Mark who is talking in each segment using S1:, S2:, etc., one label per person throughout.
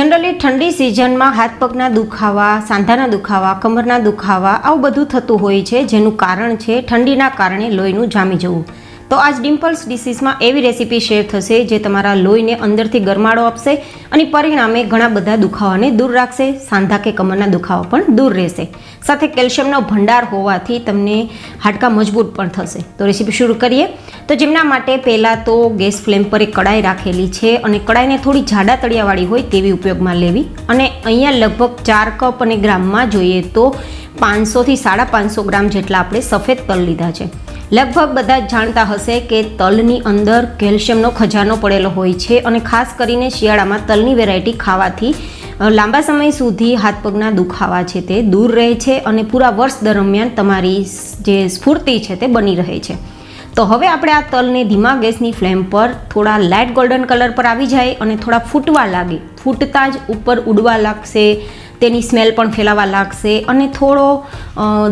S1: Generally ठंडी season में हाथ पगना दुखावा, सांधाना दुखावा, कमरना दुखावा आवुं बधुं थतुं होय छे, जेनुं कारण छे ठंडीना कारणे लोहीनुं जामी जवुं। तो आज डिम्पल्स डिशीज में एवी रेसिपी शेर थशे जे तमारा लोहीने अंदरथी गरमाड़ो आपशे अने परिणामे घणा बधा दुखावाने दूर राखशे, सांधा के कमरना दुखावा पण दूर रहेशे। साथे केल्शियमनो भंडार होवाथी तमने हाडका मजबूत पण थशे। तो रेसिपी शुरू करीए। तो जेमना माटे पहेला तो गैस फ्लेम पर एक कढ़ाई राखेली छे अने कढ़ाईने थोड़ी जाडा तळियावाળી होय तेवी उपयोगमां लेवी अने अहींया लगभग 4 कप अने ग्राममां जोईए तो 500 થી 550 ग्राम जेटला आपणे सफेद तल लीधा छे। लगभग बधा जाणता हशे के तलनी अंदर केल्शियमनो खजानो पड़ेलो होय छे अने खास करीने शियाळामां तलनी वेरायटी खावाथी लांबा समय सुधी हाथ पगना दुखावा छे ते दूर रहे छे अने पूरा वर्ष दरमियान तमारी जे स्फूर्ति छे ते बनी रहे छे। तो हवे आपणे आ तलने धीमा गैसनी फ्लेम पर थोड़ा लाइट गोल्डन कलर पर आवी जाए अने थोड़ा फूटवा लागे, फूटता ज ऊपर उडवा लागशे, तेनी स्मेल पण फेलावा लागशे अने थोड़ो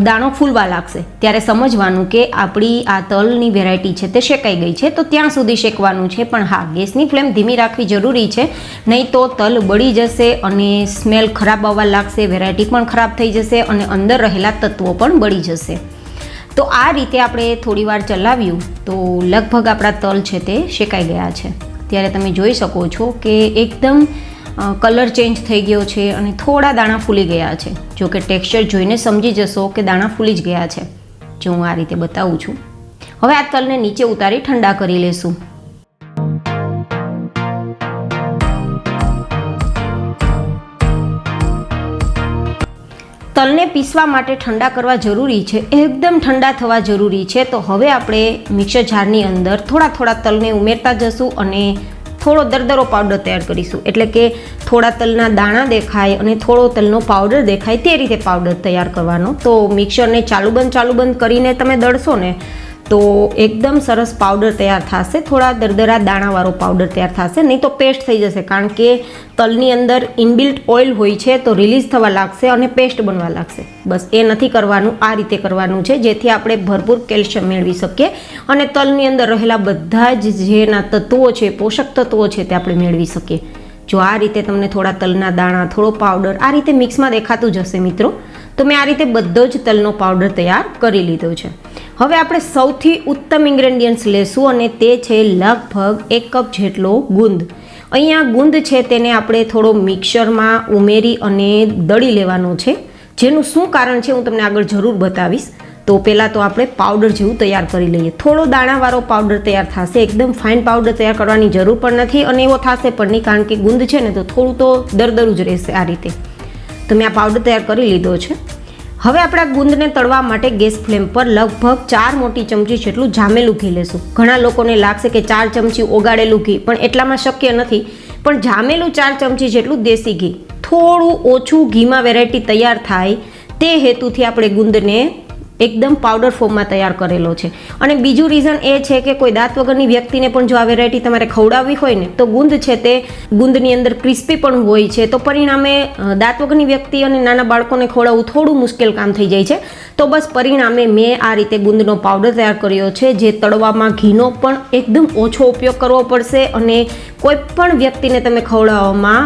S1: दाणो फूलवा लागशे त्यारे समजवानुं के आपणी आ तलनी वेरायटी छे ते शेकाई गई छे। तो त्यां सुधी शेकवानुं छे, पण हाँ गैसनी फ्लेम धीमी राखवी जरूरी छे, नहीं तो तल बળી जशे अने स्मेल खराब आववा लागशे, वेरायटी पण खराब थई जशे अने अंदर रहेला तत्वो पण बળી जशे। तो आ रीते आपणे थोड़ीवार चलाव्युं तो लगभग आपणा तल छे ते शेकाई गया छे। त्यारे तमे जोई शको छो के एकदम कलर चेन्ज थई गयो छे अने थोड़ा दाणा फूली गया छे। जो कि टेक्स्चर जोईने समजी जशो के दाणा फूली ज गया छे। जो हूँ आ रीते बतावुं छुं। हवे आ तलने नीचे उतारी ठंडा करी लेशुं। तलने पीसवा माटे ठंडा करवा जरूरी छे, एकदम ठंडा थवा जरूरी छे। तो हवे आपणे मिक्सर जारनी अंदर थोड़ा थोड़ा तलने उमेरता जशुं अने थोड़ो दरदरो पाउडर तैयार करीशुं, एटले के थोड़ा तलना दाणा देखाय अने थोड़ो तलनो पाउडर देखाय ते रीते पाउडर तैयार करवानो। तो मिक्सरने चालू बंद करीने तमे दळशो ने तो एकदम सरस पाउडर तैयार थशे। थोड़ा दरदरा दाणावाळो पाउडर तैयार थशे, नहीं तो पेस्ट थई जशे, कारण के तलनी अंदर इनबिल्ट ऑइल होय छे तो रिलीज थवा लागशे अने पेस्ट बनवा लागशे। बस ए नथी करवानुं, आ रीते करवानुं छे जेथी आपणे भरपूर केल्शियम मेळवी सकीए अने तलनी अंदर रहेला बधा ज जेना तत्वो छे, पोषक तत्वो छे ते आपणे मेळवी सकीए। जो आ रीते तमने थोड़ा तलना दाणा, थोड़ो पाउडर आ रीते मिक्समां देखातुं ज हशे मित्रों। तो मैं आ रीते बधो ज तलनो पाउडर तैयार करी लीधो छे। हवे आपणे सौथी उत्तम इंग्रेडियंट्स लेशुं अने ते छे लगभग 1 कप जेटलो गुंद। अहींया गुंद छे तेने आपणे थोड़ो मिक्सरमां उमेरी अने दળી लेवानो छे, जेनुं शुं कारण छे हुं तमने आगळ जरूर बतावीश। तो पहेला तो आपणे पाउडर जेवुं तैयार करी लईए। थोड़ो दाणावाळो पाउडर तैयार थशे, एकदम फाइन पाउडर तैयार करवानी जरूर पण नथी अने एवो थशे पण नहीं, कारण के गुंद छे ने तो थोड़ुं तो दरदरू ज रहेशे। आ रीते तो मैं आ पाउडर तैयार करी लीधो छे। हवे आपणे गुंदने तळवा माटे गैस फ्लेम पर लगभग 4 मोटी चमची जेटલું જામેલું ઘી लेशुं। घणा लोकोने लागशे के 4 चमची ओगाळेલું घी, पण એટલામાં शक्य નથી, पण જામેલું 4 चमची जेटલું देसी घी, थोड़ું ओछું घीमां वेरायटी तैयार थाय ते हेतुथी आपणे गुंदने एकदम पाउडर फॉर्म में तैयार करेलो छे। अने बीजू रीजन ए छे के कोई दांत वगरनी व्यक्तिने पण जो आ वेरायटी तमारे खवडाववी होय ने तो गुंद छे ते गुंदनी अंदर क्रिस्पी पण होय छे, तो परिणामे दांत वगरनी व्यक्ति अने नाना बाळकोने खवडावવું थोड़ું मुश्केल काम थई जाय छे। तो बस परिणामे मैं आ रीते गुंदनो पाउडर तैयार कर्यो छे, जे तळवामां घीनो पण एकदम ओछो उपयोग करवो पड़शे अने कोई पण व्यक्तिने तमे खवडाववामां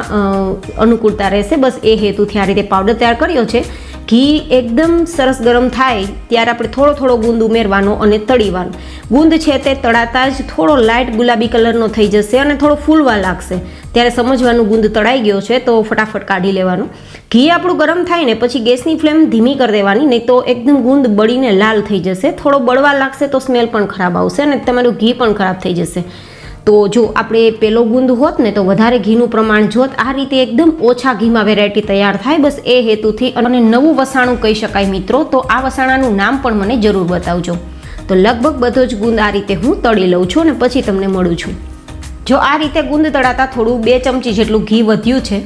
S1: अनुकूलता रहेशे। बस ए हेतुथी आ रीते पाउडर तैयार कर्यो छे। घी एकदम सरस गरम थाय त्यारे आपणे थोड़ो थोड़ो गुंद उमेरवानो अने तळीवानो। गुंद छे ते तळाता ज थोड़ो लाइट गुलाबी कलरनो थई जशे अने थोड़ो फूलवा लागशे, त्यारे समजवानुं गुंद तळाई गयो छे तो फटाफट काढी लेवानो। घी आपणुं गरम थाय ने पछी गैसनी फ्लेम धीमी कर देवानी, नहीं तो एकदम गुंद बळीने लाल थई जशे, थोड़ो बळवा लागशे तो स्मेल पण खराब आवशे अने तमारुं घी पण खराब थई जशे। तो जो आपणे पेलो गुंद होत ने तो वधारे घीनुं प्रमाण जोत आ रीते एकदम ओछा घीमां वेरायटी तैयार थाय। बस ए हेतुथी अने नवुं वसाणुं कही शकाय मित्रों। तो आ वसाणानुं नाम पण मने जरूर बतावजो। तो लगभग बधो ज गुंद आ रीते हूँ तળી लઉં છું ने पछी तमने मळुं छुं। जो आ रीते गुंद तळाता थोड़ुं 2 चमची जेटલું घी वध्युं छे।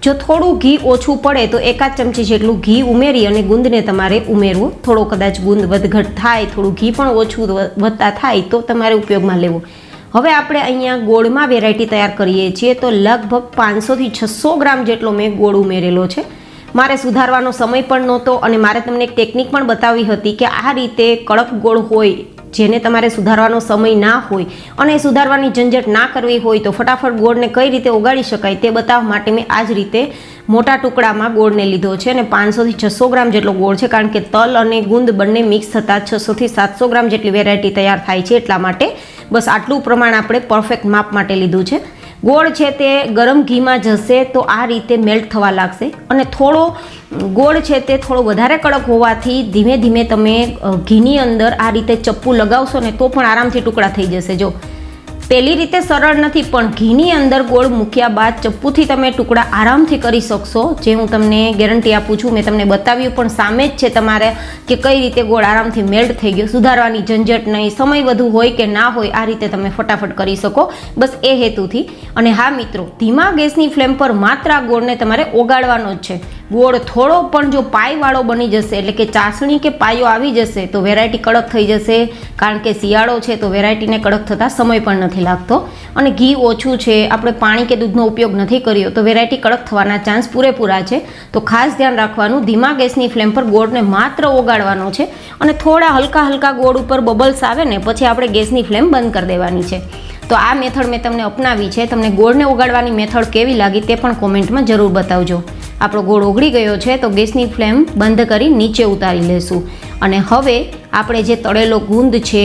S1: जो थोड़ું घी ओछું पड़े तो 1 चमची जेटલું घी उमेरी अने गुंदने तमारे उमेरवुं। थोड़ो कदाच गुंद वधघट थाय, थोड़ुं घी पण ओछું वधता थाय तो तमारे उपयोगमां लेवुं। हवे आपणे अहींया गोळमां वेरायटी तैयार करीए छीए। तो लगभग 500 થી 600 ग्राम जेटलो मैं गोळ उमेरेलो छे। मारे सुधारवानो समय पण नहोतो अने मारे तमने एक टेक्निक पण बतावी हती के आ रीते कड़क गोळ होय જેને તમારે સુધારવાનો સમય ના હોય અને સુધારવાની ઝંઝટ ના કરવી હોય તો ફટાફટ ગોળને કઈ રીતે ઓગાળી શકાય તે બતાવવા માટે મેં આ જ રીતે મોટા ટુકડામાં ગોળને લીધો છે અને 500 થી 600 ગ્રામ જેટલો ગોળ છે, કારણ કે તલ અને ગુંદ બંને મિક્સ થતાં 600 થી 700 ગ્રામ જેટલી વેરાયટી તૈયાર થાય છે, એટલા માટે બસ આટલું પ્રમાણ આપણે પરફેક્ટ માપ માટે લીધું છે. ગોળ છે તે ગરમ ઘીમાં જશે તો આ રીતે મેલ્ટ થવા લાગશે અને થોડો ગોળ છે તે થોડો વધારે કડક હોવાથી ધીમે ધીમે તમે ઘીની અંદર આ રીતે ચપ્પુ લગાવશો ને તો પણ આરામથી ટુકડા થઈ જશે. જો પહેલી રીતે સરળ નથી, પણ ઘીની અંદર ગોળ મૂક્યા બાદ ચપ્પુથી તમે ટુકડા આરામથી કરી શકશો, જે હું તમને ગેરંટી આપું છું. મેં તમને બતાવ્યું પણ સામે જ છે તમારે કે કઈ રીતે ગોળ આરામથી મેલ્ટ થઈ ગયો, સુધારવાની ઝંઝટ નહીં, સમય વધુ હોય કે ના હોય આ રીતે તમે ફટાફટ કરી શકો, બસ એ હેતુથી. અને હા મિત્રો, ધીમા ગેસની ફ્લેમ પર માત્ર આ ગોળને તમારે ઓગાળવાનો જ છે. ગોળ થોડો પણ જો પાઈવાળો બની જશે, એટલે કે ચાસણી કે પાયો આવી જશે તો વેરાયટી કડક થઈ જશે, કારણ કે શિયાળો છે તો વેરાયટીને કડક થતાં સમય પણ નથી લાગતો. અને ઘી ઓછું છે, આપણે પાણી કે દૂધનો ઉપયોગ નથી કર્યો તો વેરાયટી કડક થવાના ચાન્સ પૂરેપૂરા છે. તો ખાસ ધ્યાન રાખવાનું, ધીમા ગેસની ફ્લેમ પર ગોળને માત્ર ઓગાળવાનો છે અને થોડા હલકા હલકા ગોળ ઉપર બબલ્સ આવે ને પછી આપણે ગેસની ફ્લેમ બંધ કરી દેવાની છે. તો આ મેથડ મેં તમને અપનાવી છે. તમને ગોળને ઓગાળવાની મેથડ કેવી લાગી તે પણ કોમેન્ટમાં જરૂર બતાવજો. આપણો ગોળ ઓગળી ગયો છે તો ગેસની ફ્લેમ બંધ કરી નીચે ઉતારી લેશું. અને હવે આપણે જે તળેલો ગુંદ છે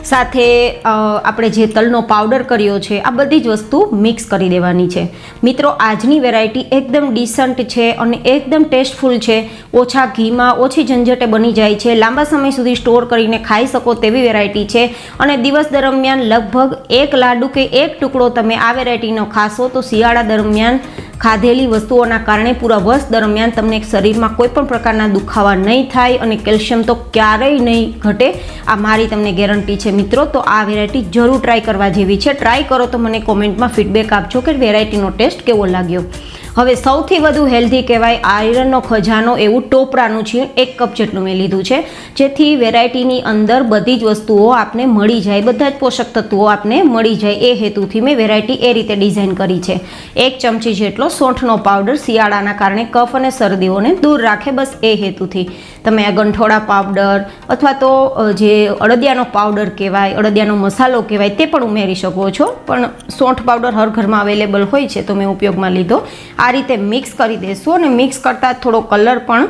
S1: સાથે આપણે જે તલનો પાવડર કર્યો છે આ બધી જ વસ્તુ મિક્સ કરી દેવાની છે. મિત્રો, આજની વેરાયટી એકદમ ડિસન્ટ છે અને એકદમ ટેસ્ટફુલ છે. ઓછા ઘીમાં ઓછી ઝંઝટે બની જાય છે, લાંબા સમય સુધી સ્ટોર કરીને ખાઈ શકો તેવી વેરાયટી છે. અને દિવસ દરમિયાન લગભગ એક લાડુ કે એક ટુકડો તમે આ વેરાયટીનો ખાશો તો શિયાળા દરમિયાન ખાધેલી વસ્તુઓના કારણે પૂરા વર્ષ દરમિયાન તમને શરીરમાં કોઈ પણ પ્રકારના દુખાવા નહીં થાય અને કેલ્શિયમ તો ક્યારેય નહીં ઘટે, આ મારી તમને ગેરંટી છે. મિત્રો, તો આ વેરાયટી જરૂર ટ્રાય કરવા જેવી છે. ટ્રાય કરો તો મને કોમેન્ટમાં ફીડબેક આપજો કે વેરાયટીનો ટેસ્ટ કેવો લાગ્યો. હવે સૌથી વધુ હેલ્ધી કહેવાય, આયરનનો ખજાનો એવું ટોપરાનું છે 1 કપ જેટલું મેં લીધું છે, જેથી વેરાયટીની અંદર બધી જ વસ્તુઓ આપને મળી જાય, બધા જ પોષક તત્વો આપને મળી જાય, એ હેતુથી મેં વેરાયટી એ રીતે ડિઝાઇન કરી છે. 1 ચમચી જેટલો સૂંઠનો પાવડર શિયાળાના કારણે કફ અને શરદીઓને દૂર રાખે, બસ એ હેતુથી તમે આ ગંઠોડા પાવડર અથવા તો જે અડદિયાનો પાવડર કહેવાય, અડદિયાનો મસાલો કહેવાય તે પણ ઉમેરી શકો છો, પણ સૂંઠ પાવડર હર ઘરમાં અવેલેબલ હોય છે તો મેં ઉપયોગમાં લીધો. આ રીતે મિક્સ કરી દેશો અને મિક્સ કરતાં થોડો કલર પણ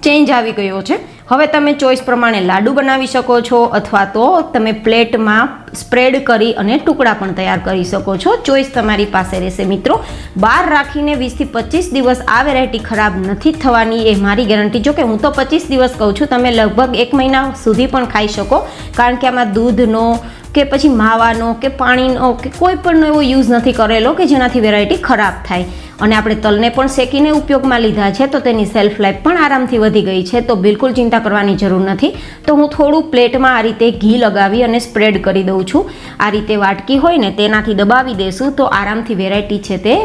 S1: ચેન્જ આવી ગયો છે. હવે તમે ચોઈસ પ્રમાણે લાડુ બનાવી શકો છો અથવા તો તમે પ્લેટમાં સ્પ્રેડ કરી અને ટુકડા પણ તૈયાર કરી શકો છો. ચોઈસ તમારી પાસે રહેશે. મિત્રો, બહાર રાખીને 20 થી 25 દિવસ આ વેરાયટી ખરાબ નથી થવાની, એ મારી ગેરંટી. જો કે હું તો 25 દિવસ કહું છું, તમે લગભગ 1 મહિના સુધી પણ ખાઈ શકો, કારણ કે આમાં દૂધનો કે પછી માવાનો કે પાણીનો કે કોઈ પણ એવો યુઝ નથી કરેલો કે જેનાથી વેરાયટી ખરાબ થાય. અને આપણે તલને પણ શેકીને ઉપયોગમાં લીધા છે તો તેની સેલ્ફ લાઈફ પણ આરામથી વધી ગઈ છે, તો બિલકુલ ચિંતા કરવાની જરૂર નથી. તો હું થોડું પ્લેટમાં આ રીતે ઘી લગાવી અને સ્પ્રેડ કરી દઉં છું. આ રીતે વાટકી હોય ને તેનાથી દબાવી દેશું તો આરામથી વેરાયટી છે તે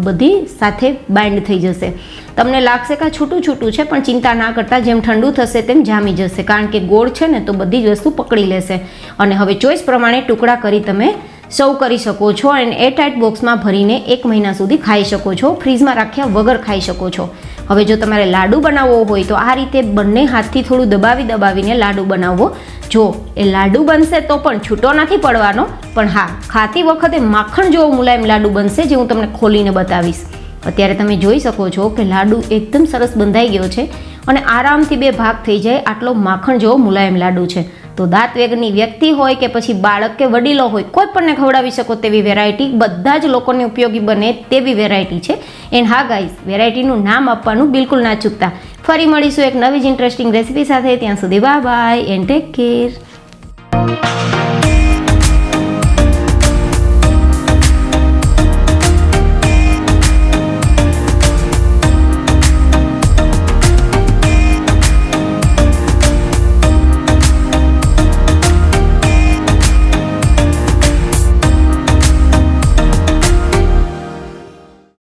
S1: બધી સાથે બાઇન્ડ થઈ જશે. તમને લાગશે કે આ છૂટું છૂટું છે, પણ ચિંતા ના કરતા, જેમ ઠંડુ થશે તેમ જામી જશે, કારણ કે ગોળ છે ને તો બધી જ વસ્તુ પકડી લેશે. અને હવે ચોઈસ પ્રમાણે ટુકડા કરી તમે સર્વ કરી શકો છો અને એરટાઇટ બોક્સમાં ભરીને 1 મહિના સુધી ખાઈ શકો છો, ફ્રીજમાં રાખ્યા વગર ખાઈ શકો છો. હવે જો તમારે લાડુ બનાવવો હોય તો આ રીતે બંને હાથથી થોડું દબાવીને લાડુ બનાવવો. જો એ લાડુ બનશે તો પણ છૂટો નથી પડવાનો, પણ હા, ખાતી વખતે માખણ જેવો મુલાયમ લાડુ બનશે, જે હું તમને ખોલીને બતાવીશ. અત્યારે તમે જોઈ શકો છો કે લાડુ એકદમ સરસ બંધાઈ ગયો છે અને આરામથી 2 ભાગ થઈ જાય આટલો માખણ જેવો મુલાયમ લાડુ છે. તો દાંત વેગની વ્યક્તિ હોય કે પછી બાળક કે વડીલો હોય, કોઈ પણને ખવડાવી શકો તેવી વેરાયટી, બધા જ લોકોને ઉપયોગી બને તેવી વેરાયટી છે. એન્ડ હા ગાઈઝ, વેરાયટીનું નામ આપવાનું બિલકુલ ના ચૂકતા. ફરી મળીશું એક નવી જ ઇન્ટરેસ્ટિંગ રેસીપી સાથે. ત્યાં સુધી bye bye and take care.